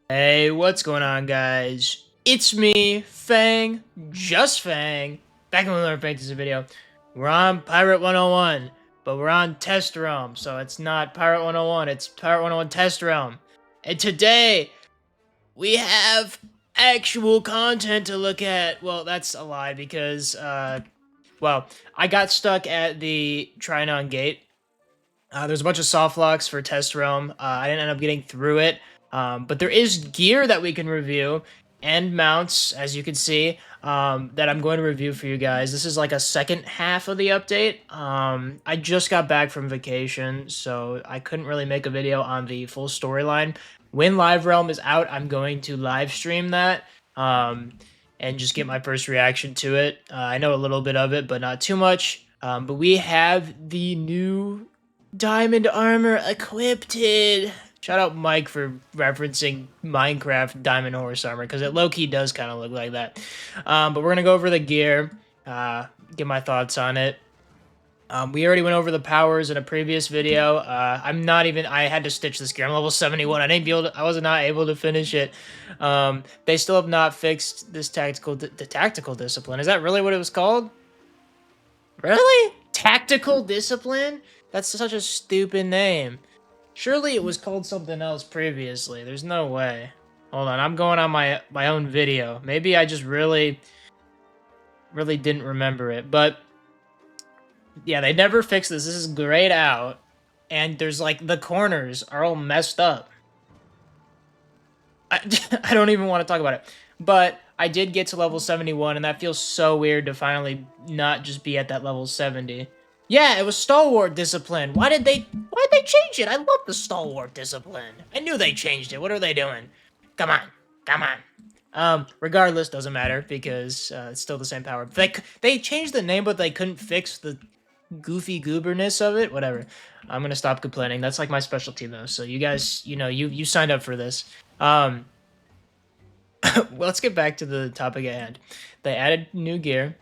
Hey, what's going on, guys? It's me, Fang, just Fang, back in another fantasy video. We're on Pirate101, but we're on Test Realm, so it's not Pirate101, it's Pirate101 Test Realm. And today, we have actual content to look at. Well, that's a lie, because, I got stuck at the Trinon Gate. There's a bunch of soft locks for Test Realm. I didn't end up getting through it. But there is gear that we can review and mounts, as you can see, that I'm going to review for you guys. This is like a second half of the update. I just got back from vacation, so I couldn't really make a video on the full storyline. When Live Realm is out, I'm going to live stream that and just get my first reaction to it. I know a little bit of it, but not too much. But we have the new diamond armor equipped. Shout out Mike for referencing Minecraft diamond horse armor, because it low-key does kind of look like that. But we're going to go over the gear, get my thoughts on it. We already went over the powers in a previous video. I had to stitch this gear. I'm level 71. I was not able to finish it. They still have not fixed this tactical discipline. Is that really what it was called? Really? Tactical discipline? That's such a stupid name. Surely it was called something else previously. There's no way. Hold on, I'm going on my own video. Maybe I just really didn't remember it. But yeah, they never fixed this. This is grayed out. And there's like, the corners are all messed up. I don't even want to talk about it. But I did get to level 71, and that feels so weird to finally not just be at that level 70. Yeah, it was Stalwart Discipline. Why'd they change it? I love the Stalwart Discipline. I knew they changed it. What are they doing? Come on. Regardless, doesn't matter, because it's still the same power. They changed the name, but they couldn't fix the goofy gooberness of it. Whatever. I'm gonna stop complaining. That's like my specialty, though. So you guys, you signed up for this. Let's get back to the topic at hand. They added new gear.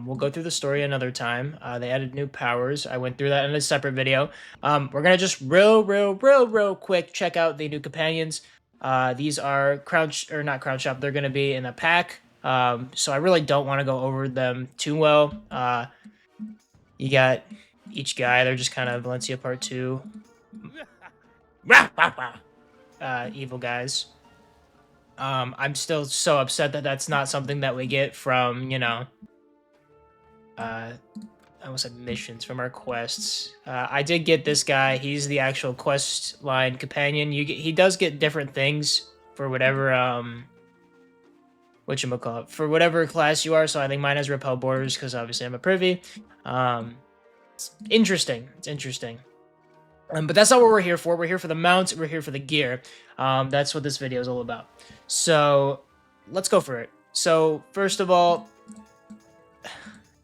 We'll go through the story another time. They added new powers. I went through that in a separate video. We're gonna just real quick check out the new companions. These are not crown shop. They're gonna be in a pack. So I really don't want to go over them too well. You got each guy. They're just kind of Valencia Part 2. Evil guys. I'm still so upset that that's not something that we get from, I almost said missions, from our quests. I did get this guy. He's the actual quest line companion. He does get different things for whatever, whatchamacallit, for whatever class you are. So I think mine has repel borders, because obviously I'm a privy. It's interesting. But that's not what we're here for. We're here for the mounts. We're here for the gear. That's what this video is all about. So let's go for it. So first of all,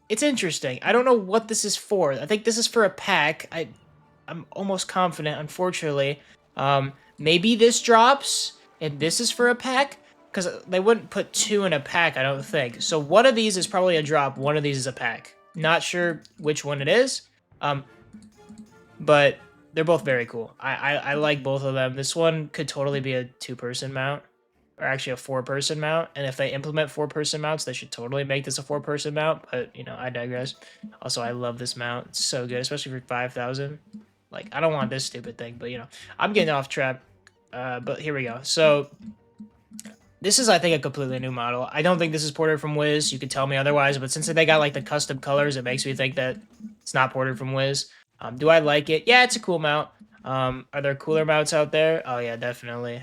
it's interesting. I don't know what this is for. I think this is for a pack. I'm almost confident, unfortunately. Maybe this drops, and this is for a pack, because they wouldn't put two in a pack, I don't think. So one of these is probably a drop. One of these is a pack. Not sure which one it is. But they're both very cool. I like both of them. This one could totally be a 2-person mount, or actually a 4-person mount. And if they implement 4-person mounts, they should totally make this a 4-person mount. But, I digress. Also, I love this mount. It's so good, especially for 5,000. Like, I don't want this stupid thing, but, I'm getting off track. But here we go. So this is, I think, a completely new model. I don't think this is ported from Wiz. You could tell me otherwise, but since they got, like, the custom colors, it makes me think that it's not ported from Wiz. Do I like it? Yeah, it's a cool mount. Are there cooler mounts out there? Oh, yeah, definitely.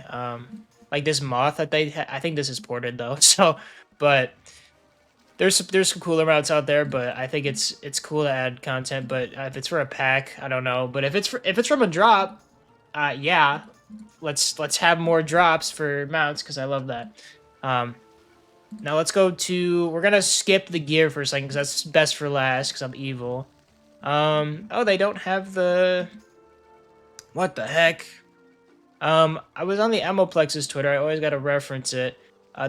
Like this moth that I think this is ported, though. So, but there's some cooler mounts out there, but I think it's cool to add content. But if it's for a pack, I don't know. But if it's from a drop, yeah, let's have more drops for mounts, because I love that. Now let's go to, we're gonna skip the gear for a second, because that's best for last, because I'm evil. Oh, they don't have the, what the heck? I was on the Amoplex's Twitter. I always gotta reference it.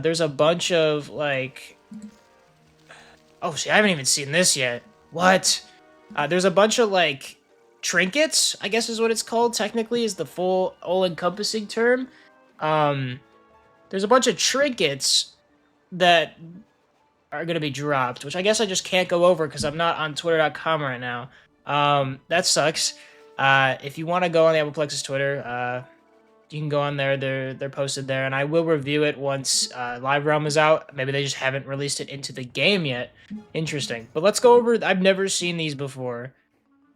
There's a bunch of, like, oh, see, I haven't even seen this yet. What? There's a bunch of, like, trinkets, I guess is what it's called, technically, is the full all-encompassing term. there's a bunch of trinkets that are going to be dropped, which I guess I just can't go over because I'm not on Twitter.com right now. That sucks. If you want to go on the Appleplex's Twitter, you can go on there. They're posted there, and I will review it once Live Realm is out. Maybe they just haven't released it into the game yet. Interesting. But let's go over. I've never seen these before.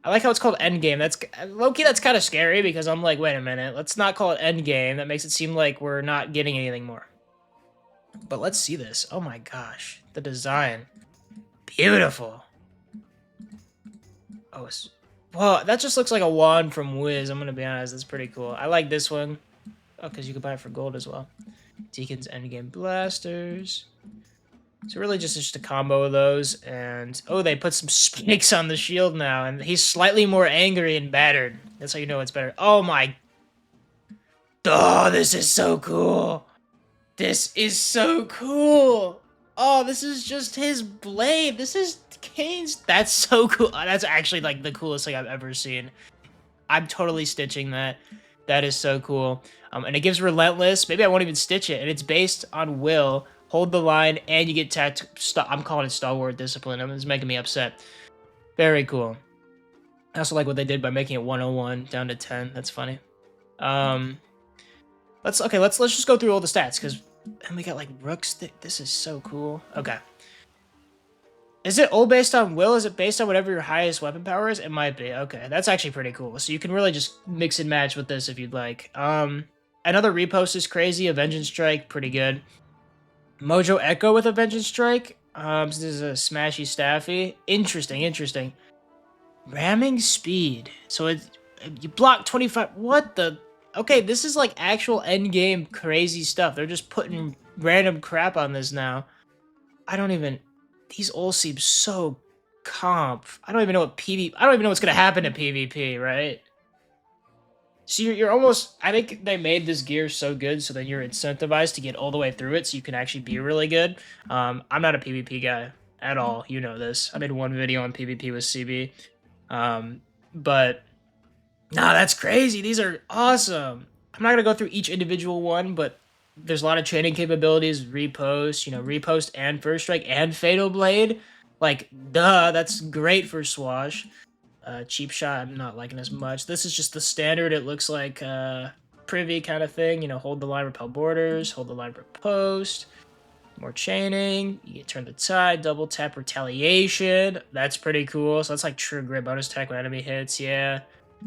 I like how it's called Endgame. That's low-key, that's kind of scary because I'm like, wait a minute, let's not call it Endgame. That makes it seem like we're not getting anything more. But let's see this. Oh my gosh, the design, beautiful. Oh, well, that just looks like a wand from Wiz. I'm gonna be honest, that's pretty cool. I like this one. Oh, because you can buy it for gold as well. Deacon's Endgame blasters. So really just a combo of those, and oh, they put some spikes on the shield now, and he's slightly more angry and battered. That's how you know it's better. Oh my... Oh, this is so cool! This is so cool! Oh, this is just his blade! This is Kane's... That's so cool! That's actually, like, the coolest thing I've ever seen. I'm totally stitching that. That is so cool. And it gives Relentless. Maybe I won't even stitch it, and it's based on Will. Hold the line, and you get I'm calling it Stalwart Discipline. It's making me upset. Very cool. I also like what they did by making it 101 down to 10. That's funny. Let's just go through all the stats, because we got like Rooks. This is so cool. Okay. Is it all based on Will? Is it based on whatever your highest weapon power is? It might be. Okay, that's actually pretty cool. So you can really just mix and match with this if you'd like. Another repost is crazy. A Vengeance Strike, pretty good. Mojo Echo with a Vengeance Strike. This is a Smashy Staffy. Interesting. Ramming Speed. So you block 25. What the? Okay, this is like actual endgame crazy stuff. They're just putting random crap on this now. These all seem so comp. I don't even know what's gonna happen to PvP, right? So you're almost... I think they made this gear so good so that you're incentivized to get all the way through it so you can actually be really good. I'm not a PvP guy at all. You know this. I made one video on PvP with CB. But... Nah, that's crazy. These are awesome. I'm not going to go through each individual one, but there's a lot of training capabilities. Repost and First Strike and Fatal Blade. Like, duh, that's great for Swash. Cheap Shot, I'm not liking as much. This is just the standard. It looks like Privy kind of thing. Hold the line, repel borders, hold the line, riposte. More chaining. You get Turn the Tide, double tap retaliation. That's pretty cool. So that's like True Grit, bonus attack when enemy hits. Yeah,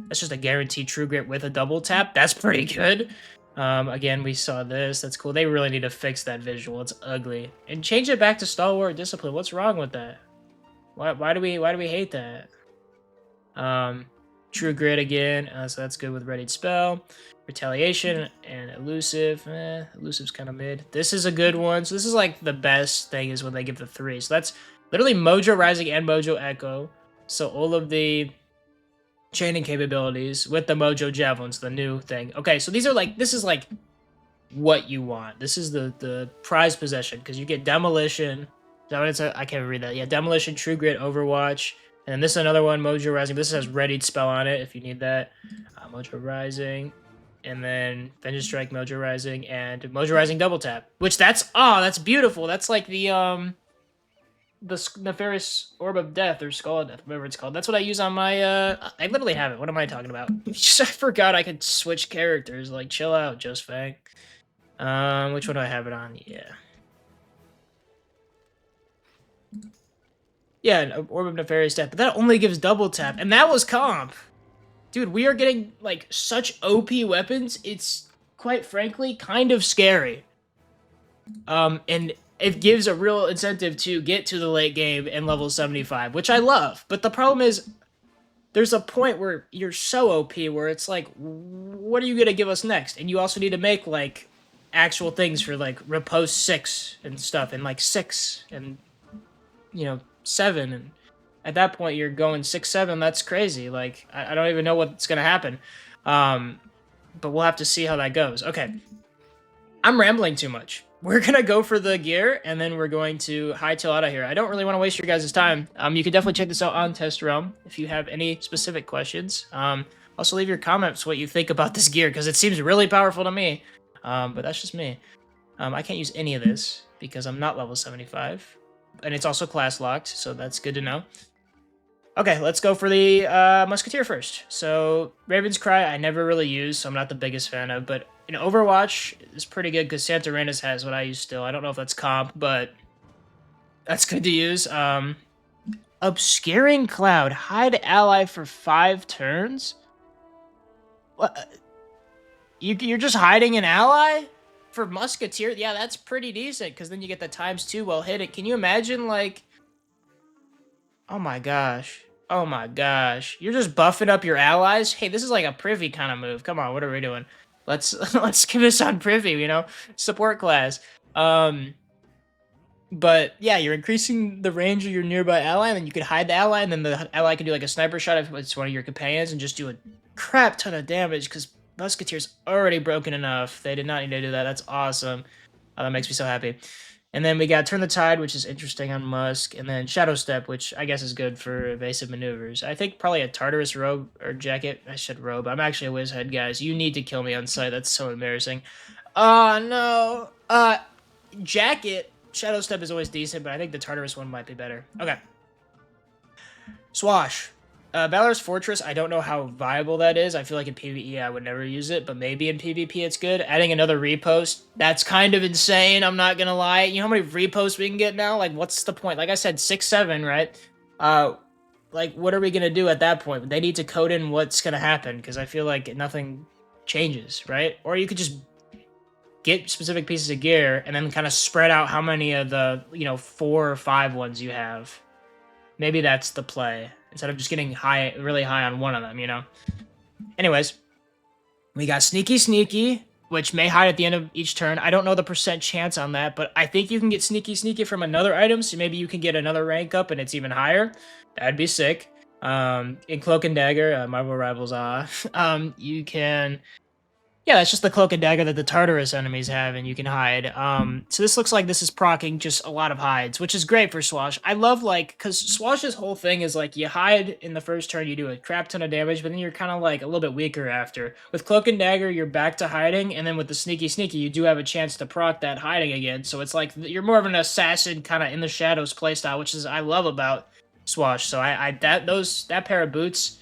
that's just a guaranteed True Grit with a double tap. That's pretty good. Again, we saw this. That's cool. They really need to fix that visual. It's ugly. And change it back to Stalwart Discipline. What's wrong with that? Why do we hate that? True Grit again, so that's good with Readied Spell. Retaliation and Elusive. Elusive's kind of mid. This is a good one. So this is like the best thing is when they give the 3. So that's literally Mojo Rising and Mojo Echo. So all of the chaining capabilities with the Mojo Javelins, the new thing. Okay, so these are like, this is like what you want. This is the prize possession because you get Demolition. Is that what it's? I can't read that. Yeah, Demolition, True Grit, Overwatch. And then this is another one, Mojo Rising. This has Readied Spell on it if you need that. Mojo Rising. And then Vengeance Strike, Mojo Rising, and Mojo Rising Double Tap. Which that's beautiful. That's like the Nefarious Orb of Death or Skull of Death, whatever it's called. That's what I use on my, I literally have it. What am I talking about? I forgot I could switch characters. Like, chill out, Just Fang. Which one do I have it on? Yeah. Yeah, an Orb of Nefarious Death, but that only gives double tap, and that was comp. Dude, we are getting, like, such OP weapons, it's, quite frankly, kind of scary. And it gives a real incentive to get to the late game and level 75, which I love. But the problem is, there's a point where you're so OP where it's like, what are you going to give us next? And you also need to make, like, actual things for, like, Riposte 6 and stuff, and, like, 6, and, 7, and at that point you're going 6-7. That's crazy. Like, I don't even know what's gonna happen, but we'll have to see how that goes. Okay, I'm rambling too much. We're gonna go for the gear and then we're going to hightail out of here. I don't really want to waste your guys' time. You can definitely check this out on Test Realm if you have any specific questions. Also leave your comments what you think about this gear because it seems really powerful to me, but that's just me. I can't use any of this because I'm not level 75. And it's also class locked, so that's good to know. Okay, let's go for the Musketeer first. So, Raven's Cry I never really use, so I'm not the biggest fan of, but in Overwatch, it's pretty good because Santorinus has what I use still. I don't know if that's comp, but that's good to use. Obscuring Cloud, hide ally for 5 turns? What? You're just hiding an ally? For Musketeer? Yeah, that's pretty decent, because then you get the ×2 while hit it. Can you imagine, like... Oh my gosh. Oh my gosh. You're just buffing up your allies? Hey, this is like a Privy kind of move. Come on, what are we doing? Let's let's give this on Privy, you know? Support class. But yeah, you're increasing the range of your nearby ally, and then you can hide the ally, and then the ally can do like a sniper shot if it's one of your companions and just do a crap ton of damage because Musketeer's already broken enough. They did not need to do that. That's awesome. That makes me so happy. And then we got Turn the Tide, which is interesting on Musk, and then Shadow Step, which I guess is good for evasive maneuvers. I think probably a Tartarus robe or jacket. I said robe. I'm actually a Wizhead, guys. You need to kill me on sight. That's so embarrassing. Oh, no. Jacket. Shadow Step is always decent, but I think the Tartarus one might be better. Okay. Swash. Valor's Fortress, I don't know how viable that is. I feel like in PvE I would never use it, but maybe in PvP it's good. Adding another repost, that's kind of insane, I'm not gonna lie. You know how many reposts we can get now? Like, what's the point? Like I said, 6, 7, right? Like, what are we gonna do at that point? They need to code in what's gonna happen, because I feel like nothing changes, right? Or you could just get specific pieces of gear, and then kind of spread out how many of the, 4 or 5 ones you have. Maybe that's the play. Instead of just getting really high on one of them, you know? Anyways, we got Sneaky Sneaky, which may hide at the end of each turn. I don't know the % chance on that, but I think you can get Sneaky Sneaky from another item, so maybe you can get another rank up and it's even higher. That'd be sick. In Cloak and Dagger, Marvel Rivals, you can... Yeah, that's just the Cloak and Dagger that the Tartarus enemies have, and you can hide. So this looks like this is proccing just a lot of hides, which is great for Swash. I love, because Swash's whole thing is, you hide in the first turn, you do a crap ton of damage, but then you're kind of, a little bit weaker after. With Cloak and Dagger, you're back to hiding, and then with the Sneaky Sneaky, you do have a chance to proc that hiding again. So it's like, you're more of an assassin, kind of in the shadows playstyle, which is I love about Swash. So that pair of boots,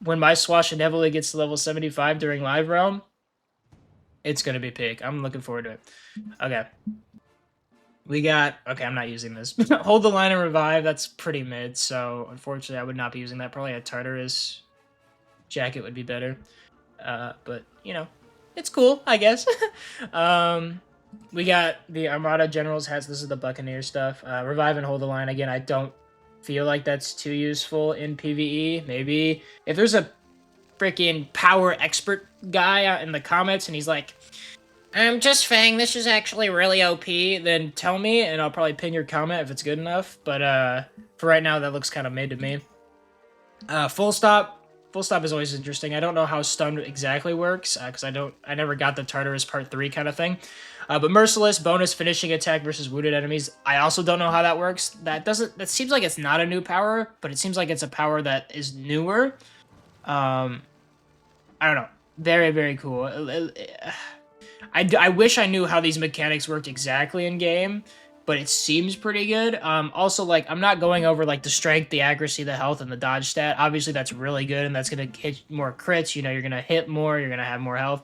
when my Swash inevitably gets to level 75 during live realm, it's going to be peak. I'm looking forward to it. Okay. Okay, I'm not using this. Hold the line and revive, that's pretty mid, so unfortunately I would not be using that. Probably a Tartarus jacket would be better. But, it's cool, I guess. We got the Armada Generals this is the Buccaneer stuff. Revive and hold the line, again, I don't feel like that's too useful in PvE. Maybe if there's a freaking power expert guy in the comments and he's like, Just Fang, this is actually really OP, then tell me and I'll probably pin your comment if it's good enough. But for right now, that looks kind of mid to me. Full Stop is always interesting. I don't know how stun exactly works because I never got the Tartarus Part 3 kind of thing. But Merciless, bonus finishing attack versus wounded enemies. I also don't know how that works. That seems like it's not a new power, but it seems like it's a power that is newer. I don't know. Very, very cool. I wish I knew how these mechanics worked exactly in game, but it seems pretty good. Also, I'm not going over, the strength, the accuracy, the health, and the dodge stat. Obviously, that's really good, and that's going to hit more crits. You're going to hit more, you're going to have more health.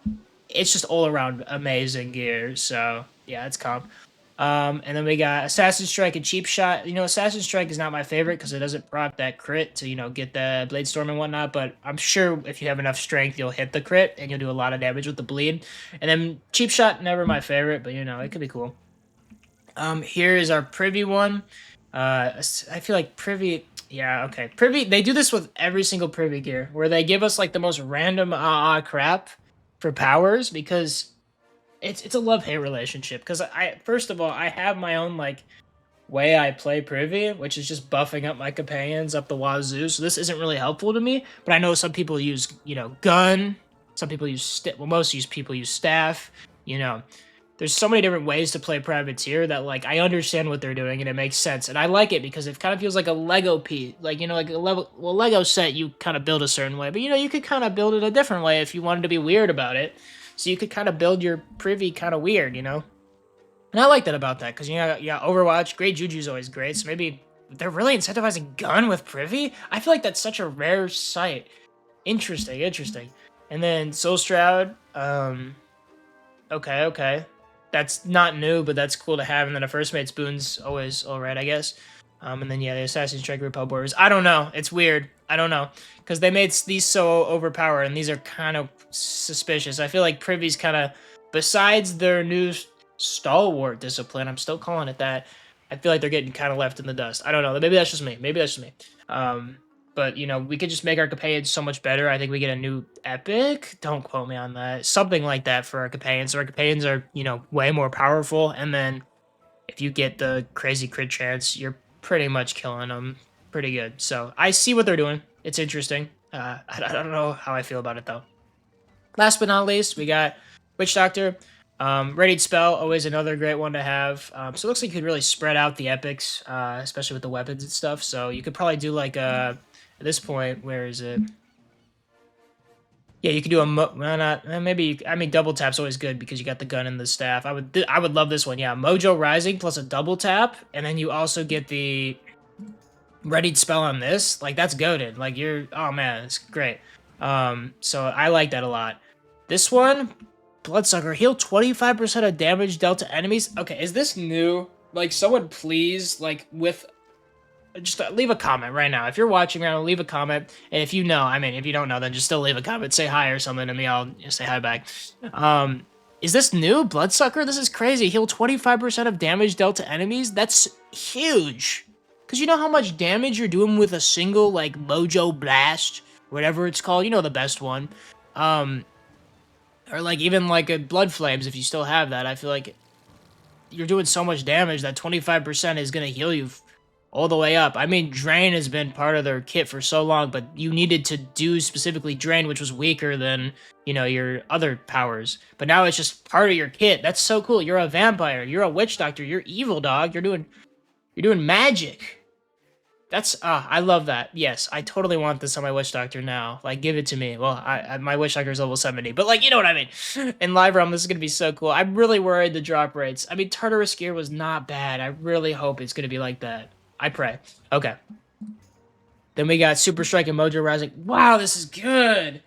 It's just all-around amazing gear, so, yeah, it's comp. And then we got Assassin Strike and Cheap Shot. Assassin Strike is not my favorite because it doesn't proc that crit to, get the Blade Storm and whatnot, but I'm sure if you have enough strength, you'll hit the crit, and you'll do a lot of damage with the bleed. And then Cheap Shot, never my favorite, but, it could be cool. Here is our Privy one. I feel like Privy... Yeah, okay. Privy, they do this with every single Privy gear, where they give us, the most random crap for powers, because it's a love-hate relationship. Because first of all, I have my own, way I play Privy, which is just buffing up my companions up the wazoo, so this isn't really helpful to me, but I know some people use, gun, some people use, most people use staff, There's so many different ways to play Privateer that, I understand what they're doing, and it makes sense. And I like it because it kind of feels like a Lego piece. A Lego set, you kind of build a certain way. But, you could kind of build it a different way if you wanted to be weird about it. So you could kind of build your privy kind of weird, you know? And I like that about that, because, you know, yeah, Overwatch, great Juju's always great, so maybe they're really incentivizing gun with privy? I feel like that's such a rare sight. Interesting, interesting. And then Soul Shroud, okay. That's not new, but that's cool to have. And then a first mate spoon's always alright, I guess. And then yeah, the Assassin's Strike Repub Warriors. I don't know. It's weird. I don't know. Because they made these so overpowered, and these are kind of suspicious. I feel like Privy's kind of, besides their new stalwart discipline, I'm still calling it that, I feel like they're getting kind of left in the dust. I don't know. Maybe that's just me. Maybe that's just me. But, you know, we could just make our companions so much better. I think we get a new epic. Don't quote me on that. Something like that for our companions. So our companions are, you know, way more powerful. And then if you get the crazy crit chance, you're pretty much killing them pretty good. So I see what they're doing. It's interesting. I don't know how I feel about it, though. Last but not least, we got Witchdoctor. Readied spell, always another great one to have. So it looks like you could really spread out the epics, especially with the weapons and stuff. So you could probably do like a... At this point, where is it? Yeah, you could do a maybe. I mean, double tap's always good because you got the gun and the staff. I would love this one. Yeah, Mojo Rising plus a double tap, and then you also get the readied spell on this. Like that's goated. Like oh man, it's great. So I like that a lot. This one, Bloodsucker, heal 25% of damage dealt to enemies. Okay, is this new? Like, someone please, like, with... Just leave a comment right now. If you're watching right now, leave a comment. And if you know, I mean, if you don't know, then just still leave a comment. Say hi or something, and I'll say hi back. Is this new? Bloodsucker? This is crazy. Heal 25% of damage dealt to enemies? That's huge. Because you know how much damage you're doing with a single, like, Mojo Blast? Whatever it's called. You know the best one. Or, like, even, like, a Blood Flames, if you still have that. I feel like you're doing so much damage that 25% is going to heal you all the way up. I mean, Drain has been part of their kit for so long, but you needed to do specifically Drain, which was weaker than, you know, your other powers. But now it's just part of your kit. That's so cool. You're a vampire. You're a witch doctor. You're evil, dog. You're doing magic. That's, I love that. Yes, I totally want this on my Witch Doctor now. Like, give it to me. Well, my Witch Doctor is level 70, but, like, you know what I mean. In Live Realm, this is going to be so cool. I'm really worried the drop rates. I mean, Tartarus gear was not bad. I really hope it's going to be like that. I pray. Okay. Then we got Super Strike and Mojo Rising. Wow, this is good.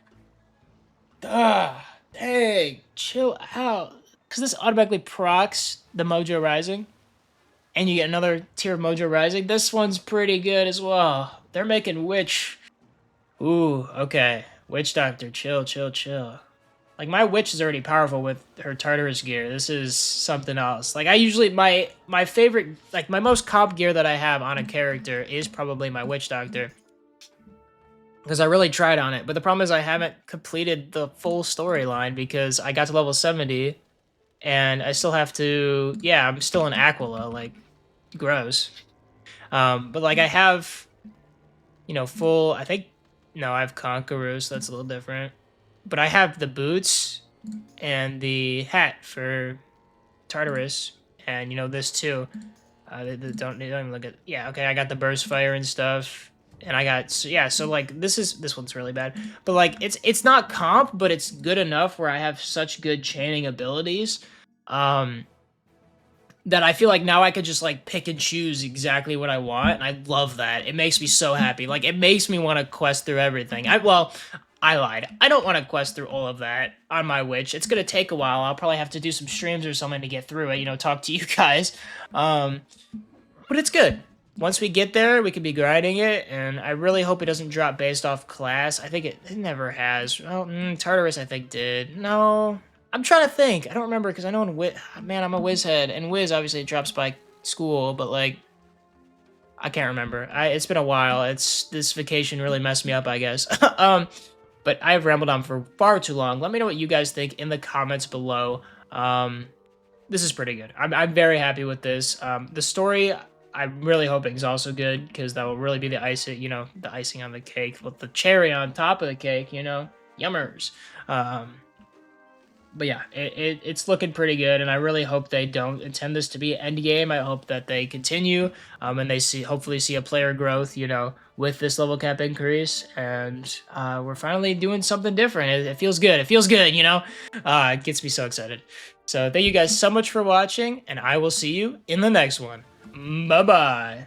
Dang. Chill out. Because this automatically procs the Mojo Rising. And you get another tier of Mojo Rising. This one's pretty good as well. They're making Witch. Ooh, okay. Witch Doctor, chill. Like, my Witch is already powerful with her Tartarus gear. This is something else. Like, I usually, my favorite, like, my most comp gear that I have on a character is probably my Witch Doctor. Because I really tried on it. But the problem is I haven't completed the full storyline because I got to level 70. And I still have to, yeah, I'm still in Aquila, like, gross. But, like, I have, you know, full, I think, no, I have Conqueror, so that's a little different. But I have the boots and the hat for Tartarus, and, you know, this too. They don't even look at, yeah, okay, I got the Burst Fire and stuff. And I got, yeah, so, like, this one's really bad. But, like, it's not comp, but it's good enough where I have such good chaining abilities, that I feel like now I could just, like, pick and choose exactly what I want, and I love that. It makes me so happy. Like, it makes me want to quest through everything. Well, I lied. I don't want to quest through all of that on my Witch. It's gonna take a while. I'll probably have to do some streams or something to get through it, you know, talk to you guys. But it's good. Once we get there, we could be grinding it, and I really hope it doesn't drop based off class. I think it never has. Well, Tartarus, I think, did. No, I'm trying to think. I don't remember, because I know in man, I'm a Wiz head, and Wiz, obviously, it drops by school, but, like, I can't remember. It's been a while. This vacation really messed me up, I guess. But I have rambled on for far too long. Let me know what you guys think in the comments below. This is pretty good. I'm very happy with this. The story, I'm really hoping is also good, because that will really be the icing, you know, the icing on the cake with the cherry on top of the cake, you know, yummers. yeah, it's looking pretty good, and I really hope they don't intend this to be an end game. I hope that they continue, and they hopefully see a player growth, you know, with this level cap increase, and we're finally doing something different. It feels good. It feels good, you know. It gets me so excited. So thank you guys so much for watching, and I will see you in the next one. Bye bye.